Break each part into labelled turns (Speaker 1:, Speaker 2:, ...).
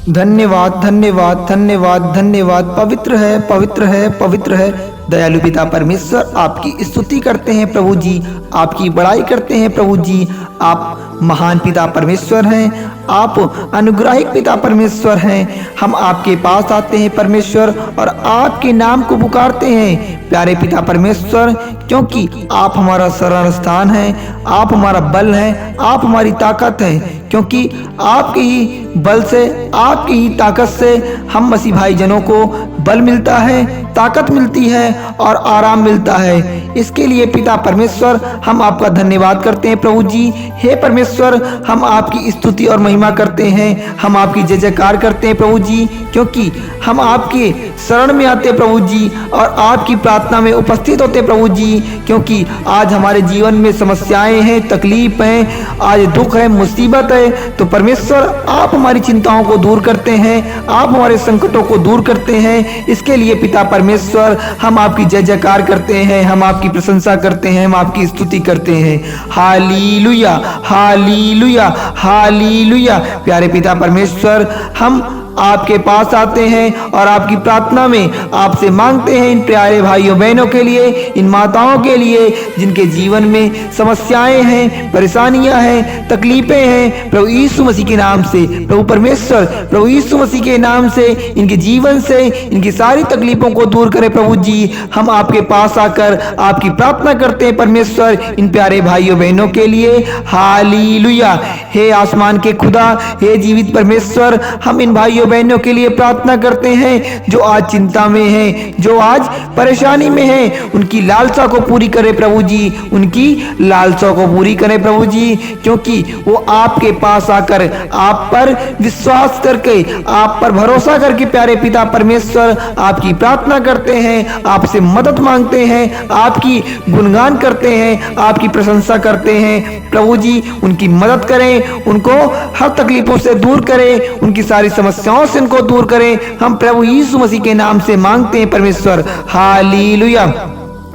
Speaker 1: धन्यवाद धन्यवाद धन्यवाद धन्यवाद। पवित्र है पवित्र है पवित्र है। दयालु पिता परमेश्वर आपकी स्तुति करते हैं प्रभु जी, आपकी बड़ाई करते हैं प्रभु जी। आप महान पिता परमेश्वर हैं, आप अनुग्राहिक पिता परमेश्वर हैं। हम आपके पास आते हैं परमेश्वर और आपके नाम को पुकारते हैं प्यारे पिता परमेश्वर, क्योंकि आप हमारा शरण स्थान है, आप हमारा बल है, आप हमारी ताकत है। क्योंकि आपके ही बल से, आपकी ही ताकत से हम मसीह भाई जनों को बल मिलता है, ताकत मिलती है और आराम मिलता है। इसके लिए पिता परमेश्वर हम आपका धन्यवाद करते हैं प्रभु जी। हे परमेश्वर, हम आपकी स्तुति और महिमा करते हैं, हम आपकी जय जयकार करते हैं प्रभु जी, क्योंकि हम आपके शरण में आते हैं प्रभु जी और आपकी प्रार्थना में उपस्थित होते हैं प्रभु जी। क्योंकि आज हमारे जीवन में समस्याएं हैं, तकलीफ हैं, आज दुख है, मुसीबत है, तो परमेश्वर आप हमारी चिंताओं को दूर करते हैं, आप हमारे संकटों को दूर करते हैं। इसके लिए पिता परमेश्वर हम आपकी जय जयकार करते हैं, हम आपकी प्रशंसा करते हैं, हम आपकी स्तुति करते हैं। Hallelujah hallelujah hallelujah. प्यारे पिता परमेश्वर, हम आपके पास आते हैं और आपकी प्रार्थना में आपसे मांगते हैं इन प्यारे भाइयों बहनों के लिए, इन माताओं के लिए जिनके जीवन में समस्याएं हैं, परेशानियां हैं, तकलीफें हैं। प्रभु यीशु मसीह के नाम से प्रभु परमेश्वर, प्रभु यीशु मसीह के नाम से इनके जीवन से इनकी सारी तकलीफों को दूर करें प्रभु जी। हम आपके पास आकर आपकी प्रार्थना करते हैं परमेश्वर इन प्यारे भाइयों बहनों के लिए। हालेलुया। हे आसमान के खुदा, हे जीवित परमेश्वर, हम इन भाइयों बहनों के लिए प्रार्थना करते हैं जो आज चिंता में हैं, जो आज परेशानी में हैं। उनकी लालसा को पूरी करे प्रभु जी, उनकी लालसा को पूरी करे प्रभु जी, क्योंकि वो आपके पास आकर आप पर विश्वास करके, आप पर भरोसा करके प्यारे पिता परमेश्वर आपकी प्रार्थना करते हैं, आपसे मदद मांगते हैं, आपकी गुणगान करते हैं, आपकी प्रशंसा करते हैं। प्रभु जी उनकी मदद करें, उनको हर तकलीफों से दूर करें, उनकी सारी समस्याओं से इनको दूर करें। हम प्रभु यीशु मसीह के नाम से मांगते हैं परमेश्वर। हालेलुया।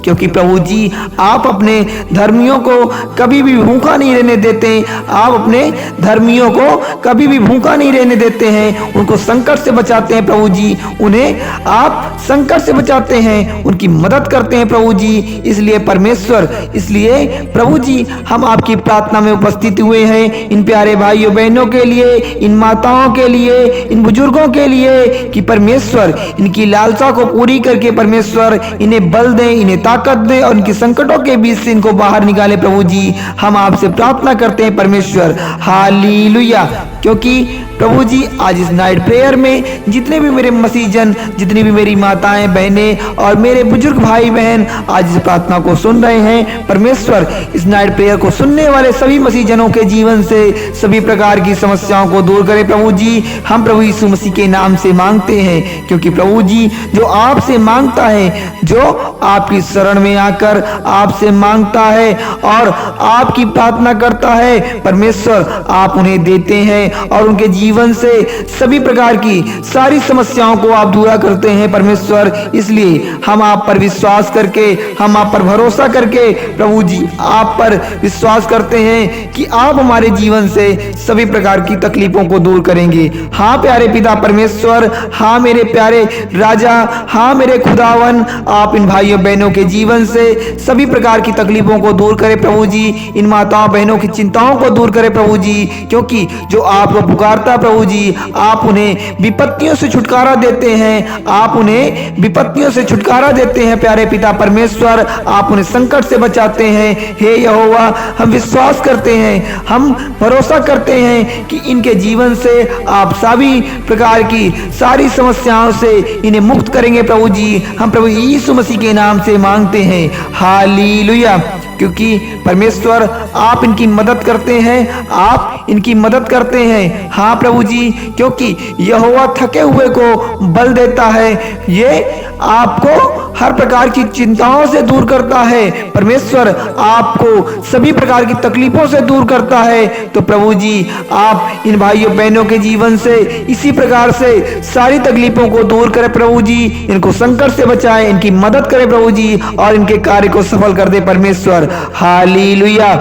Speaker 1: क्योंकि प्रभु जी आप अपने धर्मियों को कभी भी भूखा नहीं रहने देते, आप अपने धर्मियों को कभी भी भूखा नहीं रहने देते हैं, उनको संकट से बचाते हैं प्रभु जी, उन्हें आप संकट से बचाते हैं, उनकी मदद करते हैं प्रभु जी। इसलिए परमेश्वर, इसलिए प्रभु जी हम आपकी प्रार्थना में उपस्थित हुए हैं इन प्यारे भाइयों बहनों के लिए, इन माताओं के लिए, इन बुजुर्गों के लिए, कि परमेश्वर इनकी लालसा को पूरी करके परमेश्वर इन्हें बल दें, इन्हें ताकत दे और इनके संकटों के बीच से इनको बाहर निकाले प्रभु जी। हम आपसे प्रार्थना करते हैं परमेश्वर। हालेलुया। क्योंकि प्रभु जी आज इस नाइट प्रेयर में जितने भी मेरे मसीह जन, जितनी भी मेरी माताएं बहनें और मेरे बुजुर्ग भाई बहन आज इस प्रार्थना को सुन रहे हैं परमेश्वर, इस नाइट प्रेयर को सुनने वाले सभी मसीह जनों के जीवन से सभी प्रकार की समस्याओं को दूर करें प्रभु जी। हम प्रभु यीशु मसीह के नाम से मांगते हैं, क्योंकि प्रभु जी जो आपसे मांगता है, जो आपकी शरण में आकर आपसे मांगता है और आपकी प्रार्थना करता है परमेश्वर, आप उन्हें देते हैं और उनके जीवन से सभी प्रकार की सारी समस्याओं को आप दूर करते हैं परमेश्वर। इसलिए हम आप पर विश्वास करके, हम आप पर भरोसा करके प्रभु जी आप पर विश्वास करते हैं कि आप हमारे जीवन से सभी प्रकार की तकलीफों को दूर करेंगे। हाँ प्यारे पिता परमेश्वर, हाँ मेरे प्यारे राजा, हाँ मेरे खुदावन, आप इन भाइयों बहनों के जीवन से सभी प्रकार की तकलीफों को दूर करें प्रभु जी, इन माताओं बहनों की चिंताओं को दूर करें प्रभु जी। क्योंकि जो आपको पुकारता प्रभु जी, आप उन्हें विपत्तियों से छुटकारा देते हैं, आप उन्हें विपत्तियों से छुटकारा देते हैं प्यारे पिता परमेश्वर, आप उन्हें संकट से बचाते हैं। हे यहोवा, हम विश्वास करते हैं, हम भरोसा करते हैं कि इनके जीवन से आप सभी प्रकार की सारी समस्याओं से इन्हें मुक्त करेंगे प्रभु जी। हम प्रभु यीशु मसीह के नाम से मांगते हैं। हालेलुया। क्योंकि परमेश्वर आप इनकी मदद करते हैं, आप इनकी मदद करते हैं। हाँ प्रभु जी, क्योंकि यहोवा थके हुए को बल देता है, ये आपको हर प्रकार की चिंताओं से दूर करता है परमेश्वर, आपको सभी प्रकार की तकलीफों से दूर करता है। तो प्रभु जी आप इन भाइयों बहनों के जीवन से इसी प्रकार से सारी तकलीफों को दूर करें प्रभु जी, इनको संकट से बचाएं, इनकी मदद करें प्रभु जी और इनके कार्य को सफल कर दे परमेश्वर। हालेलुया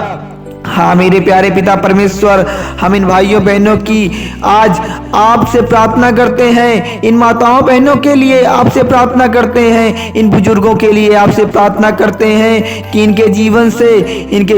Speaker 1: हाँ मेरे प्यारे पिता परमेश्वर, हम इन भाइयों बहनों की आज आपसे प्रार्थना करते हैं, इन माताओं बहनों के लिए आपसे प्रार्थना करते हैं, इन बुजुर्गों के लिए आपसे प्रार्थना करते हैं कि इनके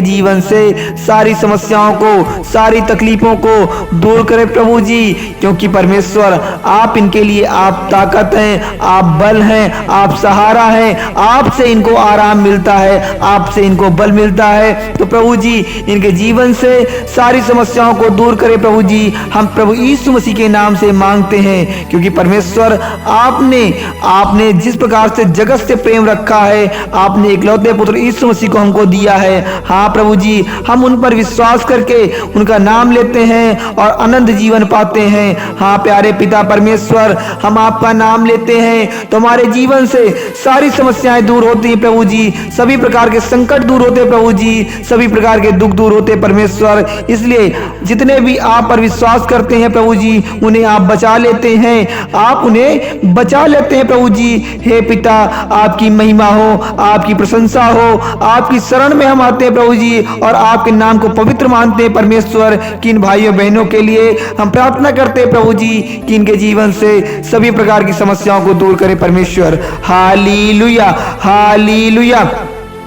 Speaker 1: जीवन से सारी समस्याओं को, सारी तकलीफों को दूर करें प्रभु जी। क्योंकि परमेश्वर आप इनके लिए आप ताकत हैं, आप बल हैं, आप सहारा हैं, आपसे इनको आराम मिलता है, आपसे इनको बल मिलता है। तो प्रभु जी इनके जीवन से सारी समस्याओं को दूर करें प्रभु जी, हम प्रभु यीशु मसीह के नाम से मांगते हैं। क्योंकि परमेश्वर आपने जिस प्रकार से जगत से प्रेम रखा है, आपने इकलौते पुत्र यीशु मसीह को हमको दिया है। हाँ प्रभु जी, हम उन पर विश्वास करके उनका नाम लेते हैं और अनंत जीवन पाते हैं। हाँ प्यारे पिता परमेश्वर, हम आपका नाम लेते हैं तो हमारे जीवन से सारी समस्याएं दूर होती हैं प्रभु जी, सभी प्रकार के संकट दूर होते प्रभु जी, सभी प्रकार के दुख दूर होते परमेश्वर। इसलिए जितने भी आप पर विश्वास करते हैं प्रभु जी, उन्हें आप बचा लेते हैं, आप उन्हें बचा लेते हैं प्रभु जी। हे पिता, आपकी महिमा हो, आपकी प्रशंसा हो, आपकी शरण में हम आते हैं प्रभु जी और आपके नाम को पवित्र मानते हैं परमेश्वर। कि इन भाइयों बहनों के लिए हम प्रार्थना करते हैं प्रभु जी कि इनके जीवन से सभी प्रकार की समस्याओं को दूर करें परमेश्वर। Hallelujah, hallelujah.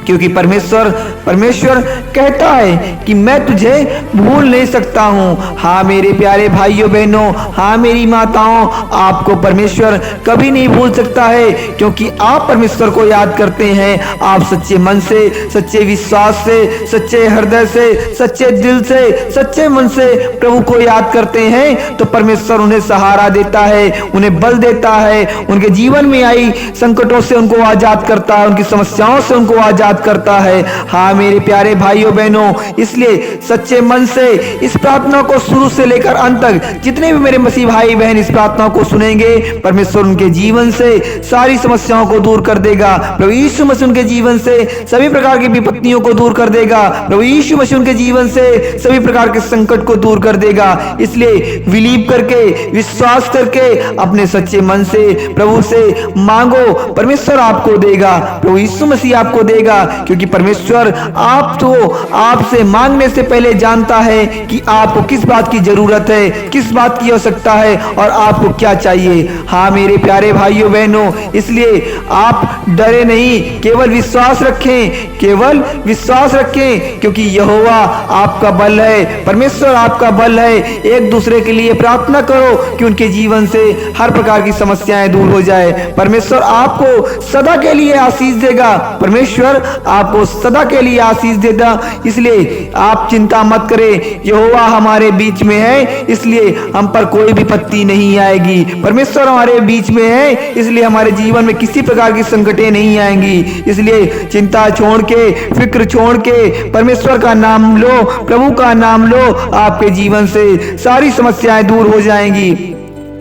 Speaker 1: क्योंकि परमेश्वर कहता है कि मैं तुझे भूल नहीं सकता हूँ। हाँ मेरे प्यारे भाइयों बहनों, हाँ मेरी माताओं, आपको परमेश्वर कभी नहीं भूल सकता है। क्योंकि आप परमेश्वर को याद करते हैं, आप सच्चे मन से, सच्चे विश्वास से, सच्चे हृदय से, सच्चे दिल से, सच्चे मन से प्रभु को याद करते हैं तो परमेश्वर उन्हें सहारा देता है, उन्हें बल देता है, उनके जीवन में आई संकटों से उनको आजाद करता है, उनकी समस्याओं से उनको आजाद करता है। हाँ मेरे प्यारे भाइयों बहनों, इसलिए सच्चे मन से इस प्रार्थना को शुरू से लेकर अंत तक जितने भी मेरे मसीह भाई बहन इस प्रार्थना को सुनेंगे, परमेश्वर उनके जीवन से सारी समस्याओं को दूर कर देगा। प्रभु यीशु मसीह उनके जीवन से सभी प्रकार की विपत्तियों को दूर कर देगा। प्रभु यीशु मसीह उनके जीवन से सभी प्रकार के संकट को दूर कर देगा। इसलिए बिलीव करके, विश्वास करके अपने सच्चे मन से प्रभु से मांगो, परमेश्वर आपको देगा, प्रभु यीशु मसीह आपको देगा। क्योंकि परमेश्वर आपसे मांगने से पहले जानता है कि आपको किस बात की जरूरत है, किस बात की आवश्यकता है और आपको क्या चाहिए। हाँ मेरे प्यारे भाइयों बहनों, इसलिए आप डरे नहीं, केवल विश्वास रखें, केवल विश्वास रखें। क्योंकि यहोवा आपका बल है, परमेश्वर आपका बल है। एक दूसरे के लिए प्रार्थना करो कि उनके जीवन से हर प्रकार की समस्याएं दूर हो जाए। परमेश्वर आपको सदा के लिए आशीष देगा, परमेश्वर आपको सदा के लिए आशीष देता। इसलिए आप चिंता मत करें, यहोवा हमारे बीच में है, इसलिए हम पर कोई विपत्ति नहीं आएगी। परमेश्वर हमारे बीच में है, इसलिए हमारे जीवन में किसी प्रकार की संकटें नहीं आएंगी। इसलिए चिंता छोड़ के, फिक्र छोड़ के परमेश्वर का नाम लो, प्रभु का नाम लो, आपके जीवन से सारी समस्याएं दूर हो जाएंगी,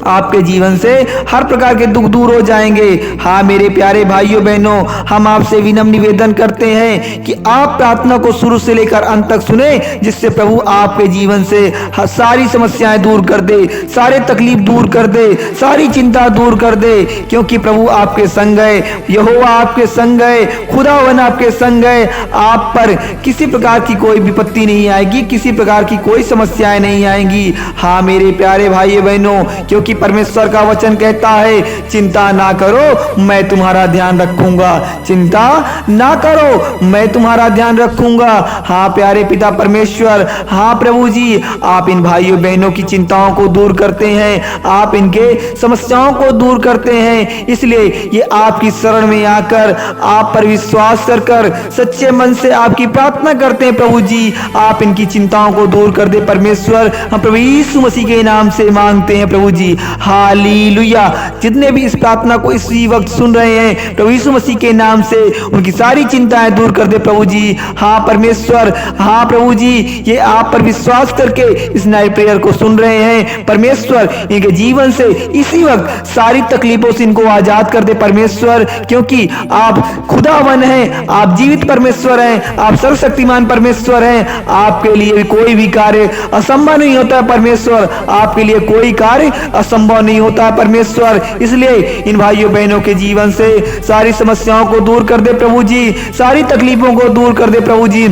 Speaker 1: आपके जीवन से हर प्रकार के दुख दूर हो जाएंगे। हाँ मेरे प्यारे भाइयों बहनों, हम आपसे विनम्र निवेदन करते हैं कि आप प्रार्थना को शुरू से लेकर अंत तक सुने, जिससे प्रभु आपके जीवन से सारी समस्याएं दूर कर दे, सारे तकलीफ दूर कर दे, सारी चिंता दूर कर दे। क्योंकि प्रभु आपके संग है, यहोवा आपके संग है, खुदावन आपके संग है। आप पर किसी प्रकार की कोई विपत्ति नहीं आएगी, किसी प्रकार की कोई समस्याएं नहीं आएंगी। हाँ मेरे प्यारे भाइयों बहनों, क्योंकि परमेश्वर का वचन कहता है, चिंता ना करो, मैं तुम्हारा ध्यान रखूंगा, चिंता ना करो, मैं तुम्हारा ध्यान रखूंगा। हाँ प्यारे पिता परमेश्वर, हाँ प्रभु जी, आप इन भाइयों बहनों की चिंताओं को दूर करते हैं, आप इनके समस्याओं को दूर करते हैं। इसलिए ये आपकी शरण में आकर, आप पर विश्वास कर सच्चे मन से आपकी प्रार्थना करते हैं। प्रभु जी आप इनकी चिंताओं को दूर कर दे परमेश्वर, हम प्रभु यीशु मसीह के नाम से मांगते हैं प्रभु जी। हालेलुया। जितने भी इस प्रार्थना को इसी वक्त सुन रहे हैं, प्रभु यीशु मसीह के नाम से उनकी सारी चिंताएं दूर कर दे प्रभु जी। हाँ परमेश्वर, हाँ प्रभु जी, ये आप पर विश्वास करके इस नाइट प्रेयर को सुन रहे हैं परमेश्वर, इनके जीवन से इसी वक्त सारी तकलीफों से इनको आजाद कर दे परमेश्वर। क्योंकि आप खुदावन हैं, आप जीवित परमेश्वर हैं, आप सर्वशक्तिमान परमेश्वर हैं। आपके लिए कोई भी कार्य असंभव नहीं होता परमेश्वर, आपके लिए कोई कार्य असंभव नहीं होता परमेश्वर। इसलिए इन भाइयों बहनों के जीवन से सारी समस्याओं को दूर कर दे प्रभु जी, सारी तकलीफों को दूर कर दे प्रभु जी।